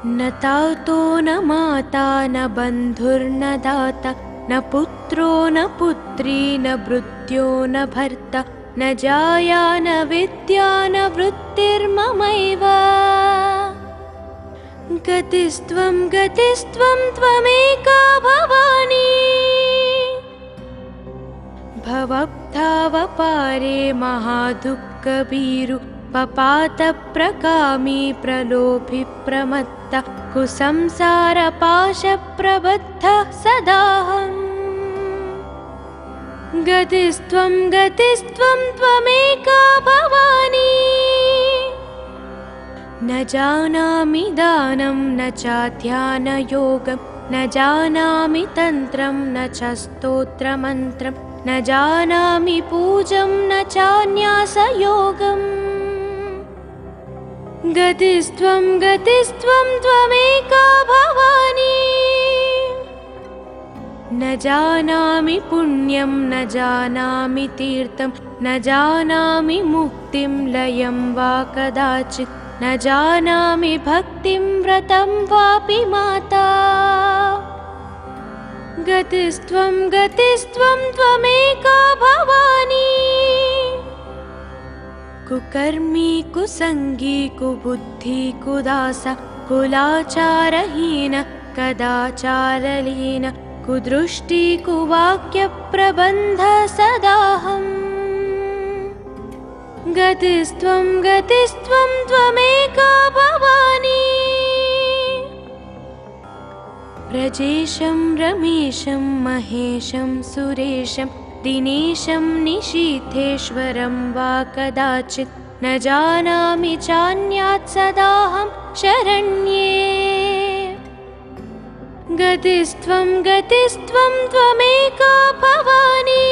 न तातो न माता न बन्धुर्न दाता न पुत्रो न पुत्री न भृत्यो न भर्ता न जाया न विद्या न वृत्तिर्ममैव। गतिस्त्वं गतिस्त्वं त्वमेका भवानी भवब्धावपारे महादुःखभीरु पपातप्रकामी प्रलोभि प्रमत्त कुसंसारपाशप्रबद्धः सदाहम्। गतिस्त्वं गतिस्त्वं त्वमेका भवानी न जानामि दानं न चाध्यानयोगं न जानामि तन्त्रं न च स्तोत्रमन्त्रं न जानामि पूजं न चान्यासयोगम्। गतिस्त्वं गतिस्त्वं त्वमेका भवानी न जानामि पुण्यं न जानामि तीर्थं न जानामि मुक्तिं लयं वा कदाचित् न जानामि भक्तिं व्रतं वापि माता। गतिस्त्वं गतिस्त्वं त्वमेका भवानी कुकर्मी कुसंगी कुबुद्धि कुदासा कुलाचारहीन कदाचारलीन कुदृष्टि कुवाक्यप्रबन्ध सदाहम्। गतिस्त्वं गतिस्त्वं त्वमेका भवानी व्रजेशं रमेशं महेशं सुरेशं दिनेशं निशीथेश्वरं वा कदाचित् न जानामि चान्यात् सदाहं शरण्ये। गतिस्त्वं गतिस्त्वं त्वमेका भवानी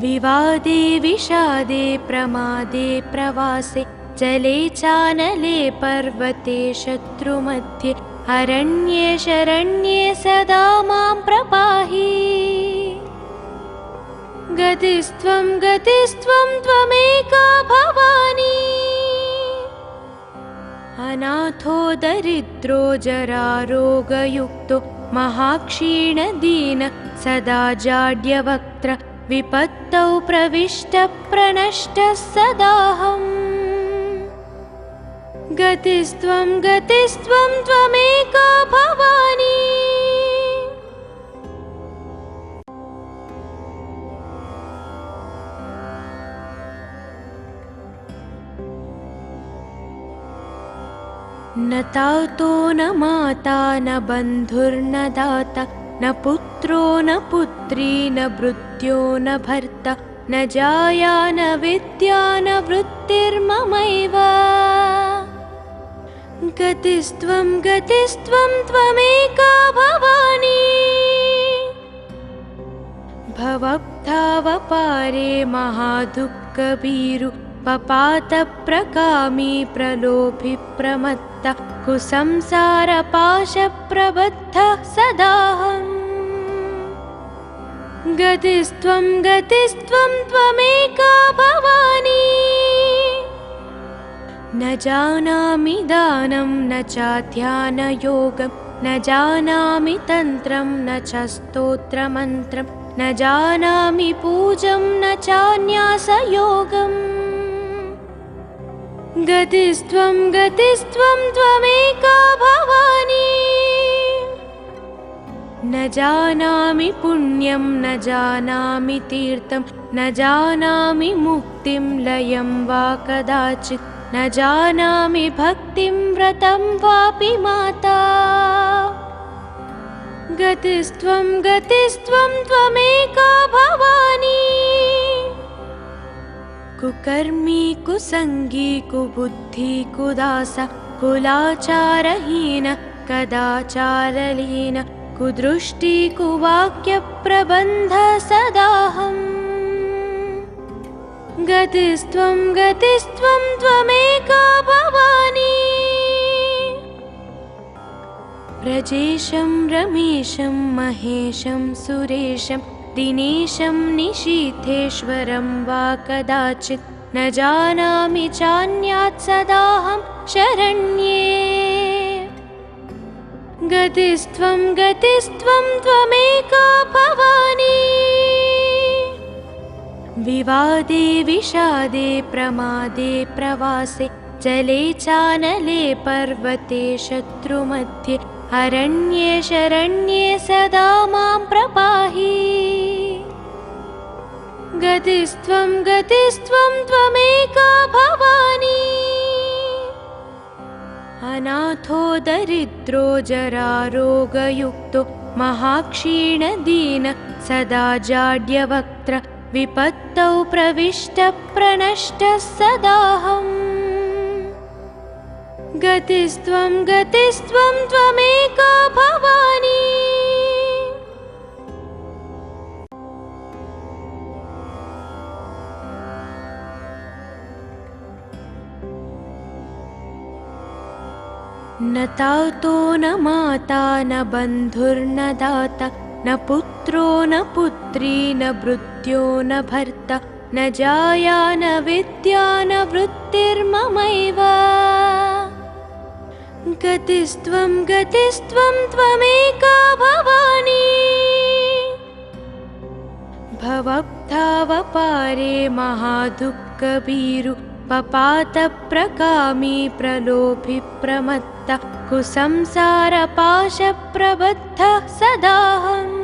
विवादे विषादे प्रमादे प्रवासे जले चानले पर्वते शत्रुमध्ये अरण्ये शरण्ये सदा मां प्रपाहि। गतिस्त्वं गतिस्त्वं त्वमेका भवानी अनाथो दरिद्रो जरारोगयुक्तो महाक्षीणदीन सदा जाड्यवक्त्र विपत्तौ प्रविष्टः प्रनष्टः सदाहम्। गतिस्त्वं गतिस्त्वं त्वमेका भवानी न तातो न माता न बन्धुर्न दाता न पुत्रो न पुत्री न भृत्यो न भर्ता न जाया न विद्या न वृत्तिर्ममैव। गतिस्त्वं गतिस्त्वं त्वमेका भवानी भवब्धावपारे महादुःखभीरु पपातप्रकामी प्रलोभि प्रमत्त कुसंसारपाशप्रबद्धः सदाहम्। गतिस्त्वं गतिस्त्वं त्वमेका भवानी न जानामि दानं न चाध्यानयोगं न जानामि तन्त्रं न च स्तोत्रमन्त्रं न जानामि पूजं न चान्यासयोगम्। गतिस्त्वं गतिस्त्वं त्वमेका भवानी न जानामि पुण्यं न जानामि तीर्थं न जानामि मुक्तिं लयं वा कदाचित् न जानामि भक्तिं व्रतं वापि माता। गतिस्त्वं गतिस्त्वं त्वमेका भवानी कुकर्मी कुसंगी कुबुद्धि कुदासा कुलाचारहीन कदाचारलीन कुदृष्टि कुवाक्यप्रबन्ध सदाहम्। गतिस्त्वं गतिस्त्वं त्वमेका भवानी व्रजेशं रमेशं महेशं सुरेशं दिनेशं निशीथेश्वरं वा कदाचित् न जानामि चान्यात् सदाहं शरण्ये। गतिस्त्वं गतिस्त्वं त्वमेका भवानी। विवादे विषादे प्रमादे प्रवासे जले चानले पर्वते शत्रुमध्ये अरण्ये शरण्ये सदा मां प्रपाहि। गतिस्त्वं गतिस्त्वं त्वमेका भवानी। अनाथो दरिद्रो जरारोगयुक्तो महाक्षीणदीन सदा जाड्यवक्त्र विपत्तौ प्रविष्टप्रनष्टः सदाहम्। गतिस्त्वं गतिस्त्वं त्वमेका भवानी। न तातो न माता न बन्धुर्न दाता न पुत्रो न पुत्री न भृत्यो न भर्ता न जाया न विद्या न वृत्तिर्ममैव। गतिस्त्वं गतिस्त्वं त्वमेका भवानी। भवब्धावपारे महादुःखभीरु पपातप्रकामी प्रलोभि प्रमत्त कुसंसारपाशप्रबद्धः सदाहम्।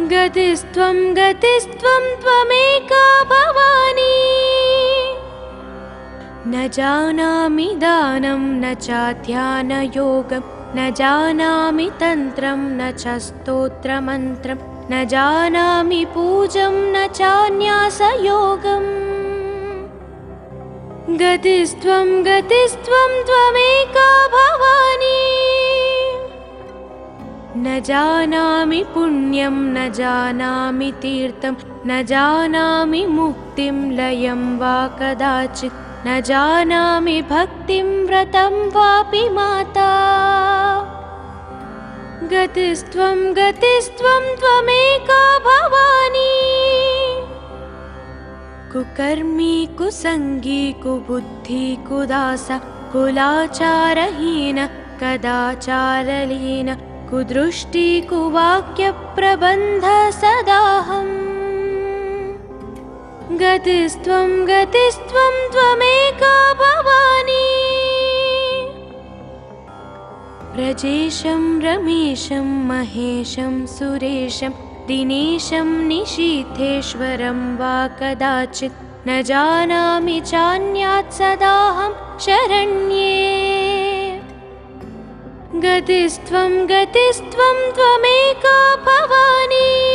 गतिस्त्वं गतिस्त्वं त्वमेका भवानी। न जानामि दानं न चाध्यानयोगं न जानामि तन्त्रं न च स्तोत्रमन्त्रं न जानामि पूजं न चान्यासयोगम्। गतिस्त्वं गतिस्त्वं त्वमेका भवानी। न जानामि पुण्यं न जानामि तीर्थं न जानामि मुक्तिं लयं वा कदाचित् न जानामि भक्तिं व्रतं वापि माता। गतिस्त्वं गतिस्त्वं त्वमेका भवानी। कुकर्मी कुसंगी कुबुद्धि कुदास कुलाचारहीन कदाचारलीन कुदृष्टि कुवाक्यप्रबन्ध सदाहम्। गतिस्त्वं गतिस्त्वं त्वमेका भवानी। व्रजेशं रमेशं महेशं सुरेशं दिनेशं निशीथेश्वरं वा कदाचित् न जानामि चान्यात् सदाहं शरण्ये। गतिस्त्वं गतिस्त्वं त्वमेका भवानी।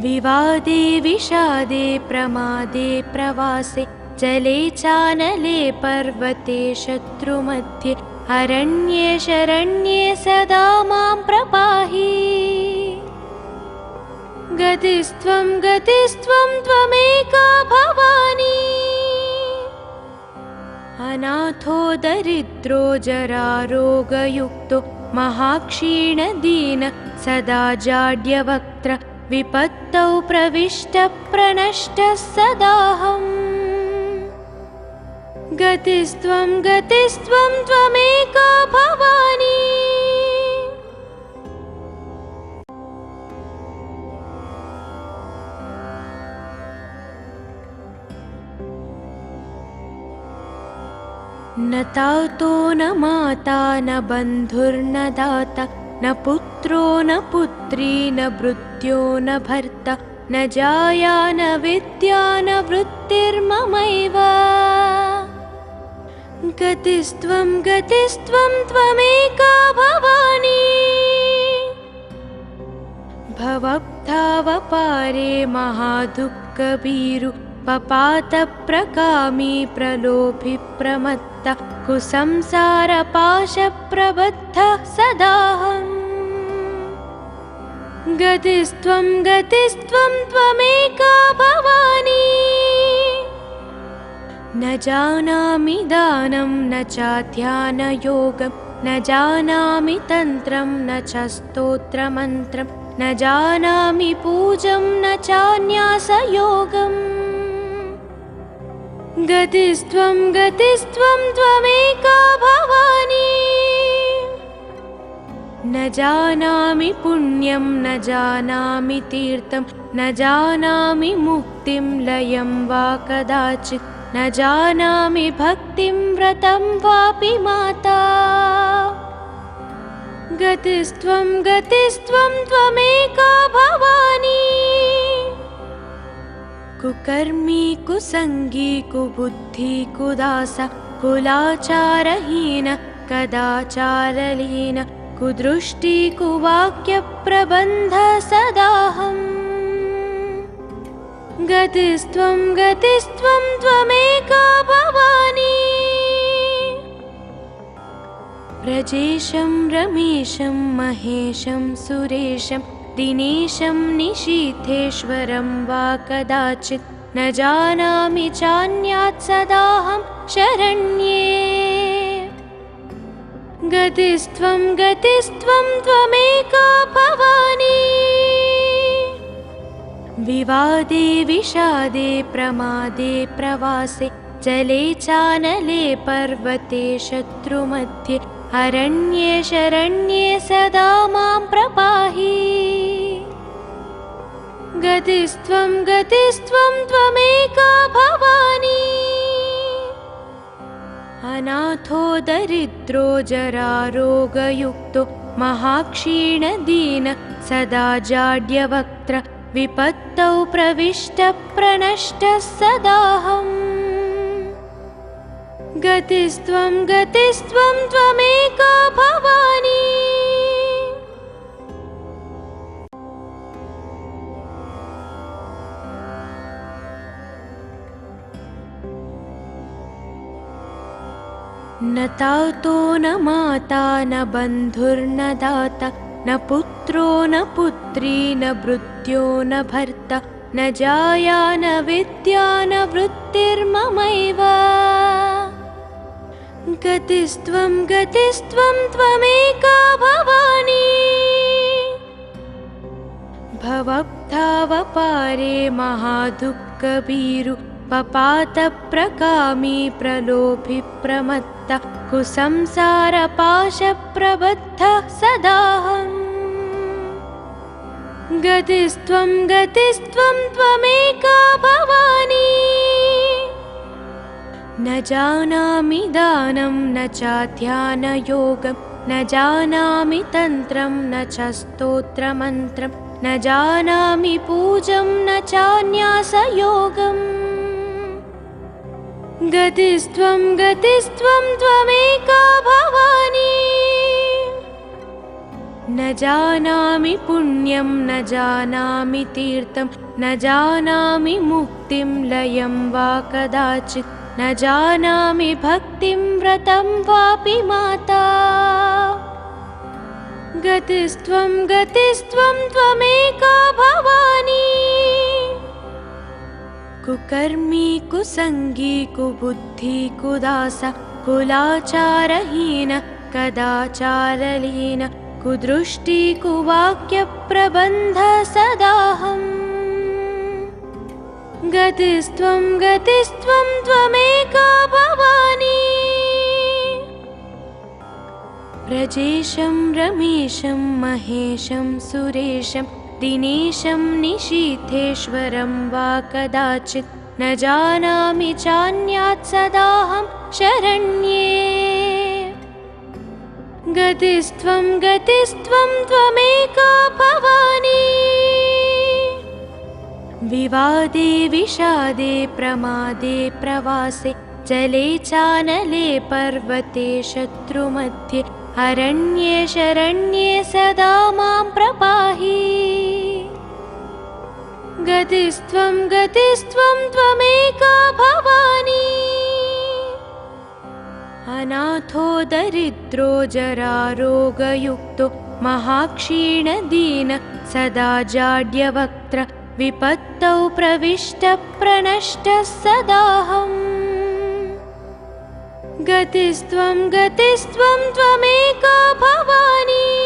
विवादे विषादे प्रमादे प्रवासे जले चानले पर्वते शत्रुमध्ये अरण्ये शरण्ये सदा मां प्रपाहि। गतिस्त्वं गतिस्त्वं त्वमेका भवानी। अनाथो दरिद्रो जरारोगयुक्तो महाक्षीणदीन सदा जाड्यवक्त्र विपत्तौ प्रविष्टप्रनष्टः सदाहम्। गतिस्त्वं गतिस्त्वं त्वमेका भवानी। न तातो न माता न बन्धुर्न दाता न पुत्रो न पुत्री न भृत्यो न भर्ता न जाया न विद्या न वृत्तिर्ममैव। गतिस्त्वं गतिस्त्वं त्वमेका भवानी। भवब्धावपारे महादुःखभीरु पपातप्रकामी प्रलोभि प्रमत्त कुसंसारपाशप्रबद्धः सदाहम्। गतिस्त्वं गतिस्त्वं त्वमेका भवानी। न जानामि दानं न चाध्यानयोगं न जानामि तन्त्रं न च स्तोत्रमन्त्रं न जानामि पूजं न चान्यासयोगम् गतिस्त्वं त्वमेका भवानी न जानामि पुण्यं न जानामि तीर्थं न जानामि मुक्तिं लयं वा कदाचित् न जानामि भक्तिं व्रतं वापि माता गतिस्त्वं त्वमेका भवानी कुकर्मी कुसंगी कुबुद्धि कुदास कुलाचारहीन कदाचारलीन कुदृष्टि कुवाक्यप्रबन्ध सदाहम् गतिस्त्वं त्वमेका भवानी व्रजेशं रमेशं महेशं सुरेशं दिनेशं निशीथेश्वरं वा कदाचित् न जानामि चान्यात् सदाहं शरण्ये गतिस्त्वं त्वमेका भवानी विवादे विषादे प्रमादे प्रवासे जले चानले पर्वते शत्रुमध्ये अरण्ये शरण्ये सदा मां प्रपाहि गतिस्त्वं त्वमेका भवानी अनाथो दरिद्रो जरारोगयुक्तो महाक्षीणदीन सदा जाड्यवक्त्र विपत्तौ प्रविष्टप्रणष्टः सदाहम् गतिस्त्वं त्वमेका भवानी न तातो न माता न बन्धुर्न दाता न पुत्रो न पुत्री न भृत्यो न भर्ता न जाया न विद्या न वृत्तिर्ममैव गतिस्त्वं त्वमेका भवानी भवब्धावपारे महादुःखभीरु पपातप्रकामी प्रलोभि प्रमत्ता कुसंसारपाशप्रबद्धः सदाहम् गतिस्त्वं त्वमेका भवानी न जानामि दानं न चाध्यानयोगं न जानामि तन्त्रं न च स्तोत्रमन्त्रं न जानामि पूजं न चान्यासयोगम् गतिस्त्वं त्वमेका भवानी न जानामि पुण्यं न जानामि तीर्थं न जानामि मुक्तिं लयं वा कदाचित् न जानामि भक्तिं व्रतं वापि माता गतिस्त्वं त्वमेका भवानी कुकर्मी कुसंगी कुबुद्धि कुदास कुलाचारहीन कदाचारलीन कुदृष्टि कुवाक्यप्रबन्ध सदाहम् गतिस्त्वं त्वमेका भवानी व्रजेशं रमेशं महेशं सुरेशं दिनेशं निशीथेश्वरं वा कदाचित् न जानामि चान्यात् सदाहं शरण्ये गतिस्त्वं त्वमेका भवानी विवादे विषादे प्रमादे प्रवासे जले चानले पर्वते शत्रुमध्ये अरण्ये शरण्ये सदा मां प्रपाहि गतिस्त्वं त्वमेका भवानी अनाथो दरिद्रो जरारोगयुक्तो महाक्षीणदीन सदा जाड्यवक्त्र विपत्तौ प्रविष्टप्रणष्टः सदाहम् गतिस्त्वं गतिस्त्वं त्वमेका भवानी।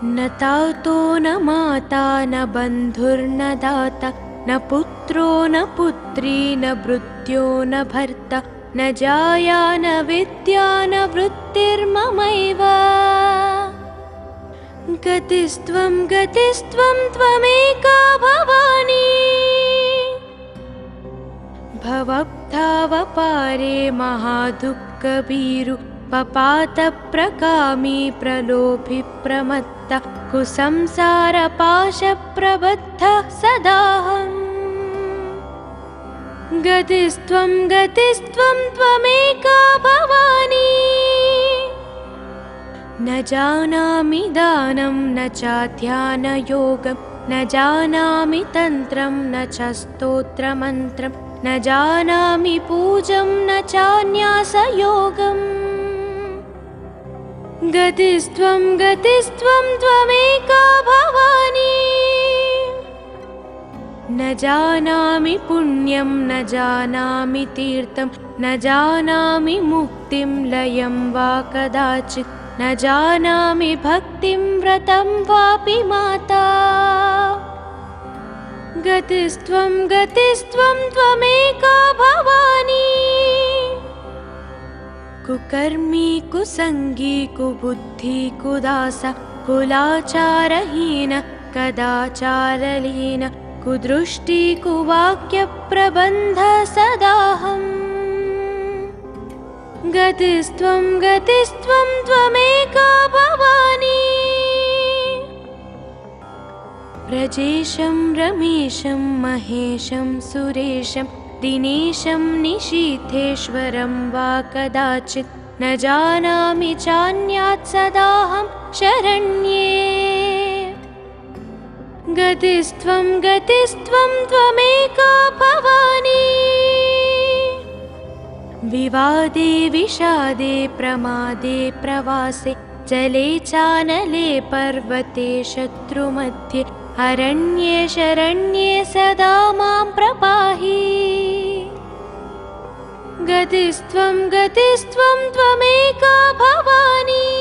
न तातो न माता न बन्धुर्न दाता न पुत्रो न पुत्री न भृत्यो न भर्ता न जाया न विद्या न वृत्तिर्ममैव। गतिस्त्वं गतिस्त्वं त्वमेका भवानी। भवब्धावपारे महादुःखभीरु पपातप्रकामी प्रलोभि प्रमत्त कुसंसारपाशप्रबद्धः सदाहम्। गतिस्त्वं गतिस्त्वं त्वमेका भवानी। न जानामि दानं न चाध्यानयोगं न जानामि तन्त्रं न च स्तोत्रमन्त्रं न जानामि पूजं न चान्यासयोगम्। गतिस्त्वं गतिस्त्वं त्वमेका भवानी। न जानामि पुण्यं न जानामि तीर्थं न जानामि मुक्तिं लयं वा कदाचित् न जानामि भक्तिं व्रतं वापि माता। गतिस्त्वं गतिस्त्वं त्वमेका भवानी। कुकर्मी कुसंगी कुबुद्धि कुदास कुलाचारहीन कदाचारलीन कुदृष्टि कुवाक्यप्रबन्ध सदाहम्। गतिस्त्वं गतिस्त्वं त्वमेका भवानी। व्रजेशं रमेशं महेशं सुरेशं दिनेशं निशीथेश्वरं वा कदाचित् न जानामि चान्यात् सदाहं शरण्ये। गतिस्त्वं गतिस्त्वं त्वमेका भवानी। विवादे विषादे प्रमादे प्रवासे जले चानले पर्वते शत्रुमध्ये अरण्ये शरण्ये सदा मां प्रपाहि। गतिस्त्वं गतिस्त्वं त्वमेका भवानी।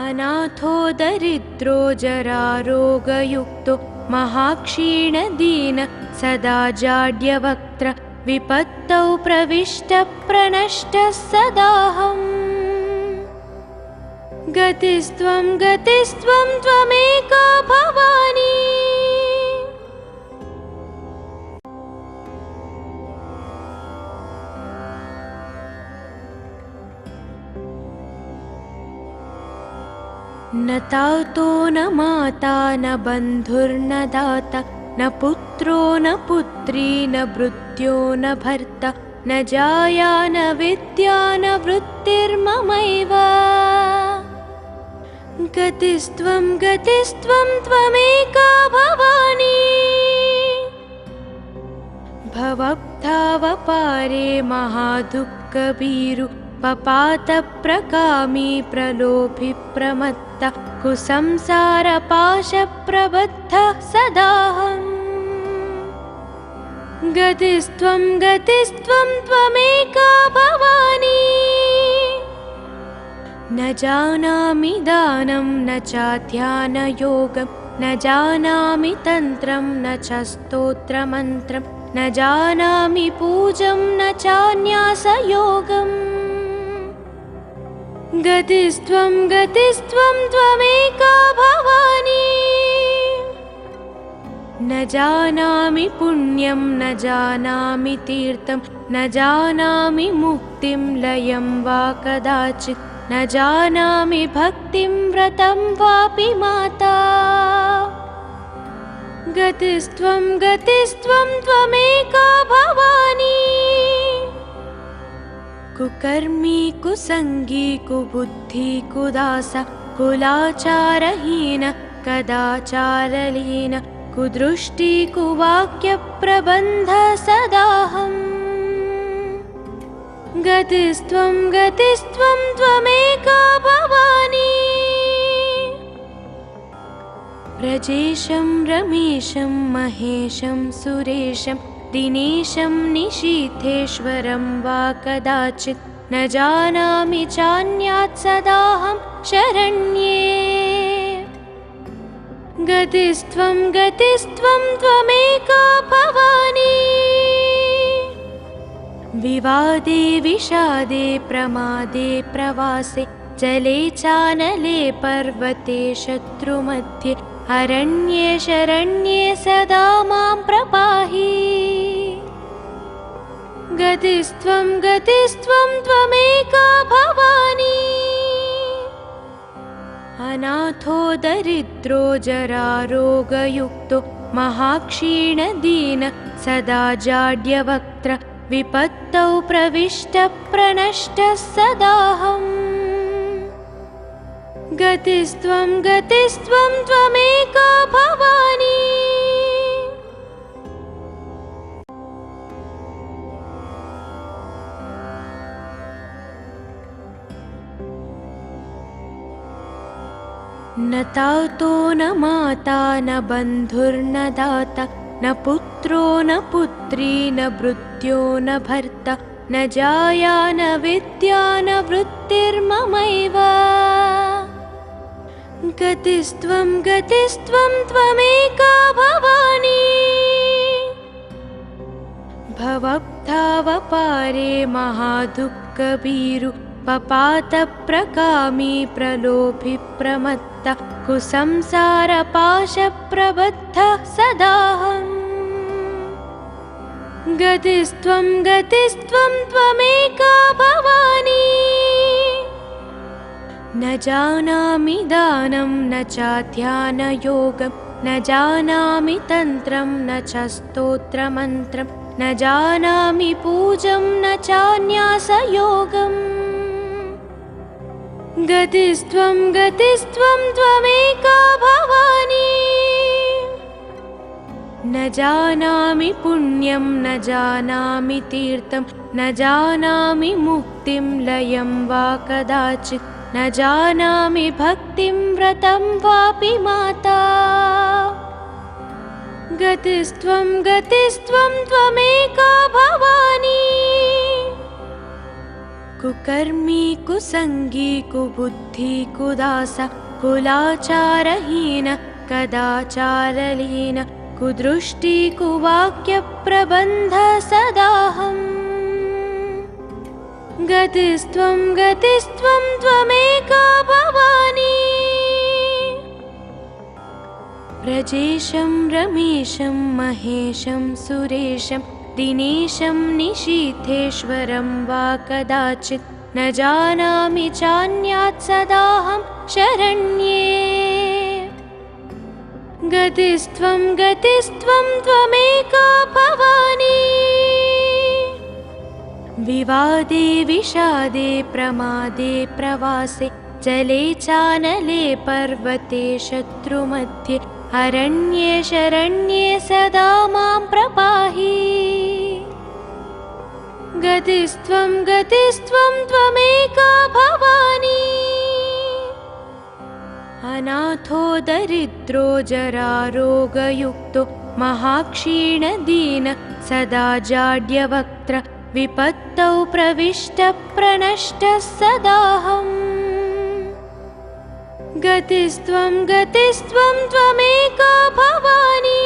अनाथो दरिद्रो जरारोगयुक्तो महाक्षीणदीन सदा जाड्यवक्त्र विपत्तौ प्रविष्टप्रनष्टः सदाहम्। गतिस्त्वं गतिस्त्वं त्वमेका भवानी। न तातो न माता न बन्धुर्न दाता न पुत्रो न पुत्री न भृत्यो न भर्ता न जाया न विद्या न वृत्तिर्ममैव। गतिस्त्वं गतिस्त्वं त्वमेका भवानी। भवब्धावपारे महादुःखभीरु पपातप्रकामी प्रलोभि प्रमत्त कुसंसारपाशप्रबद्धः सदाहम्। गतिस्त्वं गतिस्त्वं त्वमेका भवानी। न जानामि दानं न चाध्यानयोगं न जानामि तन्त्रं न च स्तोत्रमन्त्रं न जानामि पूजं न चान्यासयोगम्। गतिस्त्वं गतिस्त्वं त्वमेका भवानी। न जानामि पुण्यं न जानामि तीर्थं न जानामि मुक्तिं लयं वा कदाचित् न जानामि भक्तिं व्रतं वापि माता। गतिस्त्वं गतिस्त्वं त्वमेका भवानी। कुकर्मी कुसंगी कुबुद्धि कुदास कुलाचारहीन कदाचारलीन कुदृष्टि कुवाक्यप्रबन्ध सदाहम्। गतिस्त्वं गतिस्त्वं त्वमेका भवानी व्रजेशं रमेशं महेशं सुरेशं दिनेशं निशीथेश्वरं वा कदाचित् न जानामि चान्यात् सदाहं शरण्ये गतिस्त्वं गतिस्त्वं त्वमेका भवानी विवादे विषादे प्रमादे प्रवासे जले चानले पर्वते शत्रुमध्ये अरण्ये शरण्ये सदा मां प्रपाहि गतिस्त्वं गतिस्त्वं त्वमेका भवानी अनाथो दरिद्रो जरारोगयुक्तो महाक्षीणदीन सदा जाड्यवक्त्र विपत्तौ प्रविष्टप्रनष्टः सदाहम् गतिस्त्वं गतिस्त्वं त्वमेका भवानी न तातो न माता न बन्धुर्न दाता न पुत्रो न पुत्री न भृत्यो न भर्ता न जाया न विद्या न वृत्तिर्ममैव गतिस्त्वं गतिस्त्वं त्वमेका भवानी भवब्धावपारे महादुःखभीरु पपातप्रकामी प्रलोभिप्रमत्त कुसंसारपाशप्रबद्धः सदाहम् गतिस्त्वं गतिस्त्वं त्वमेका भवानी न जानामि दानं न चाध्यानयोगं न जानामि तन्त्रं न च स्तोत्रमन्त्रं न जानामि पूजं न चान्यासयोगम् गतिस्त्वं गतिस्त्वं त्वमेका भवानी न जानामि पुण्यं न जानामि तीर्थं न जानामि मुक्तिं लयं वा कदाचित् न जानामि भक्तिं व्रतं वापि माता गतिस्त्वं गतिस्त्वं त्वमेका भवानी कुकर्मी कुसंगी कुबुद्धि कुदास कुलाचारहीन कदाचारलीन कुदृष्टि कुवाक्यप्रबन्ध सदाहम् गतिस्त्वं गतिस्त्वं त्वमेका भवानी व्रजेशं रमेशं महेशं सुरेशं दिनेशं निशीथेश्वरं वा कदाचित् न जानामि चान्यात् सदाहं शरण्ये गतिस्त्वं गतिस्त्वं त्वमेका भवानी विवादे विषादे प्रमादे प्रवासे जले चानले पर्वते शत्रुमध्ये अरण्ये शरण्ये सदा मां प्रपाहि गतिस्त्वं गतिस्त्वं त्वमेका भवानी अनाथो दरिद्रो जरारोगयुक्तो महाक्षीणदीन सदा जाड्यवक्त्र विपत्तौ प्रविष्टप्रनष्टः सदाहम् गतिस्त्वं गतिस्त्वं त्वमेका भवानी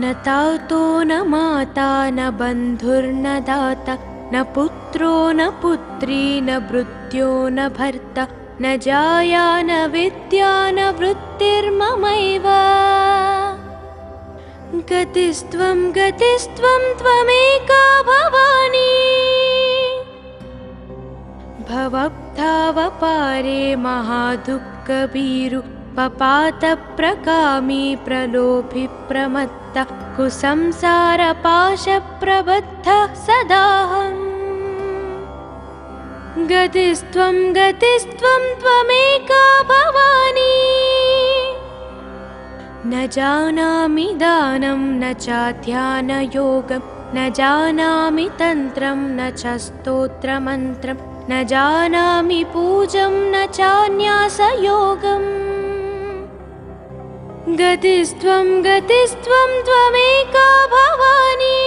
न तातो न माता न बन्धुर्न दाता न पुत्रो न पुत्री न भृत्यो न भर्ता न जाया न विद्या न वृत्तिर्ममैव गतिस्त्वं गतिस्त्वं त्वमेका भवानी भवब्धावपारे महादुःखभीरु पपातप्रकामी प्रलोभिप्रमत्त कुसंसारपाशप्रबद्धः सदाहम् गतिस्त्वं गतिस्त्वं त्वमेका भवानी न जानामि दानं न चाध्यानयोगं न जानामि तन्त्रं न च स्तोत्रमन्त्रं न जानामि पूजं न चान्यासयोगम् गतिस्त्वं गतिस्त्वं त्वमेका भवानी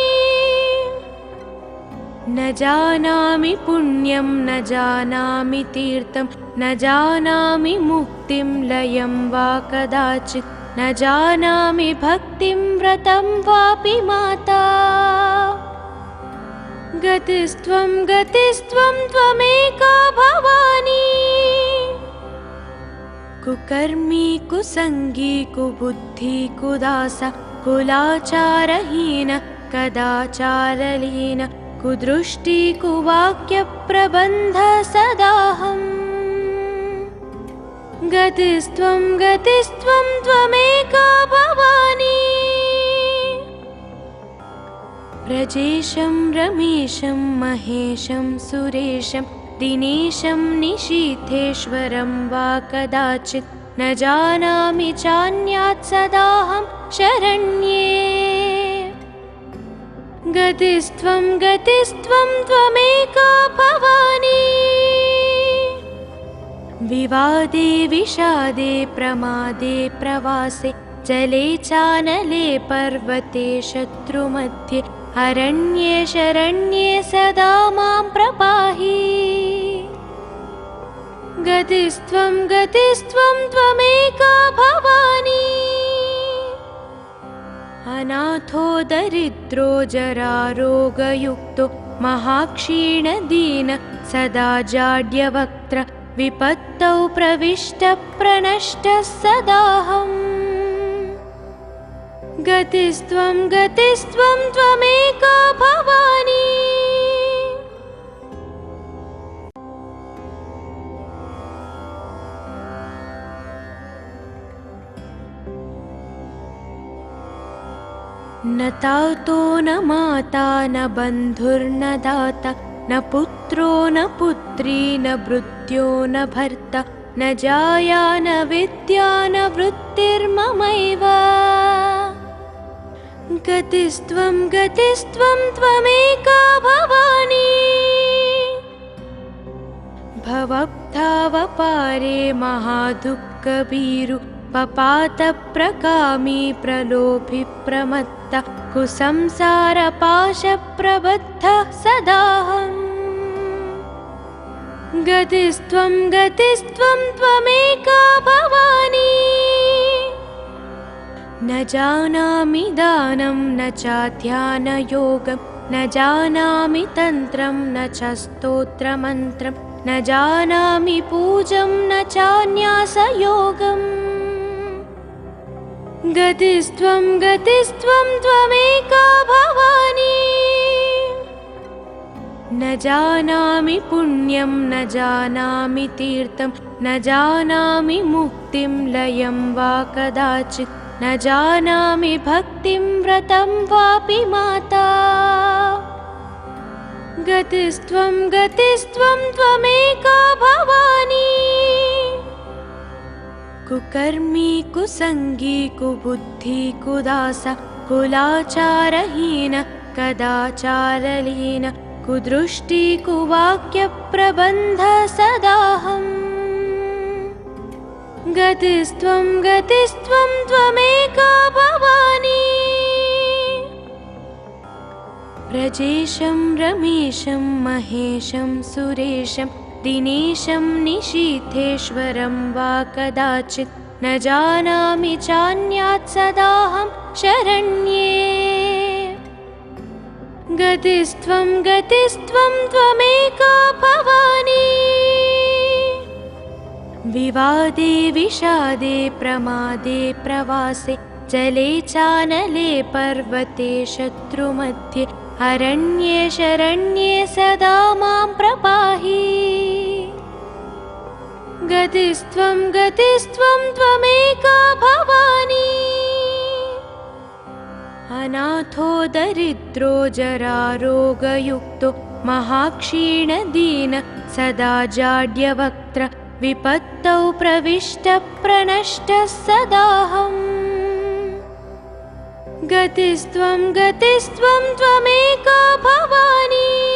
न जानामि पुण्यं न जानामि तीर्थं न जानामि मुक्तिं लयं वा कदाचित् न जानामि भक्तिं व्रतं वापि माता गतिस्त्वं गतिस्त्वं त्वमेका भवानी कुकर्मी कुसंगी कुबुद्धि कुदास कुलाचारहीन कदाचारलीन कुदृष्टि कुवाक्यप्रबन्ध सदाहम् गतिस्त्वं गतिस्त्वं त्वमेका भवानी व्रजेशं रमेशं महेशं सुरेशं दिनेशं निशीथेश्वरं वा कदाचित् न जानामि चान्यात् सदाहं शरण्ये गतिस्त्वं गतिस्त्वं त्वमेका भवानी विवादे विषादे प्रमादे प्रवासे जले चानले पर्वते शत्रुमध्ये अरण्ये शरण्ये सदा मां प्रपाहि गतिस्त्वं गतिस्त्वं त्वमेका भवानी अनाथो दरिद्रो जरारोगयुक्तो महाक्षीणदीन सदा जाड्यवक्त्र विपत्तौ प्रविष्टप्रनष्टः सदाहम् गतिस्त्वं गतिस्त्वं त्वमेका भवानी न तातो न माता न बन्धुर्न दाता न पुत्रो न पुत्री न भृत्यो न भर्ता न जाया न विद्या न वृत्तिर्ममैव गतिस्त्वं गतिस्त्वं त्वमेका भवानी भवब्धावपारे महादुःखभीरु पपातप्रकामी प्रलोभि प्रमत्ता कुसंसारपाशप्रबद्धः सदाहम् गतिस्त्वं गतिस्त्वं त्वमेका भवानी न जानामि दानं न चाध्यानयोगं न जानामि तन्त्रं न च स्तोत्रमन्त्रं न जानामि पूजं न चान्यासयोगम् गतिस्त्वं गतिस्त्वं त्वमेका भवानी न जानामि पुण्यं न जानामि तीर्थं न जानामि मुक्तिं लयं वा कदाचित् न जानामि भक्तिं व्रतं वापि माता गतिस्त्वं गतिस्त्वं त्वमेका भवानी कुकर्मी कुसंगी कुबुद्धि कुदास कुलाचारहीन कदाचारलीन कुदृष्टि कुवाक्यप्रबन्ध सदाहम् गतिस्त्वं गतिस्त्वं त्वमेका भवानी व्रजेशं रमेशं महेशं सुरेशं दिनेशं निशीथेश्वरं वा कदाचित् न जानामि चान्यात् सदाहं शरण्ये गतिस्त्वं गतिस्त्वं त्वमेका भवानी विवादे विषादे प्रमादे प्रवासे जले चानले पर्वते शत्रुमध्ये अरण्ये शरण्ये सदा मां प्रपाहि गतिस्त्वं गतिस्त्वं त्वमेका भवानी अनाथो दरिद्रो जरारोगयुक्तो महाक्षीणदीन सदा जाड्यवक्त्र विपत्तौ प्रविष्टप्रणष्टः सदाहम् गतिस्त्वं त्वमेका भवानी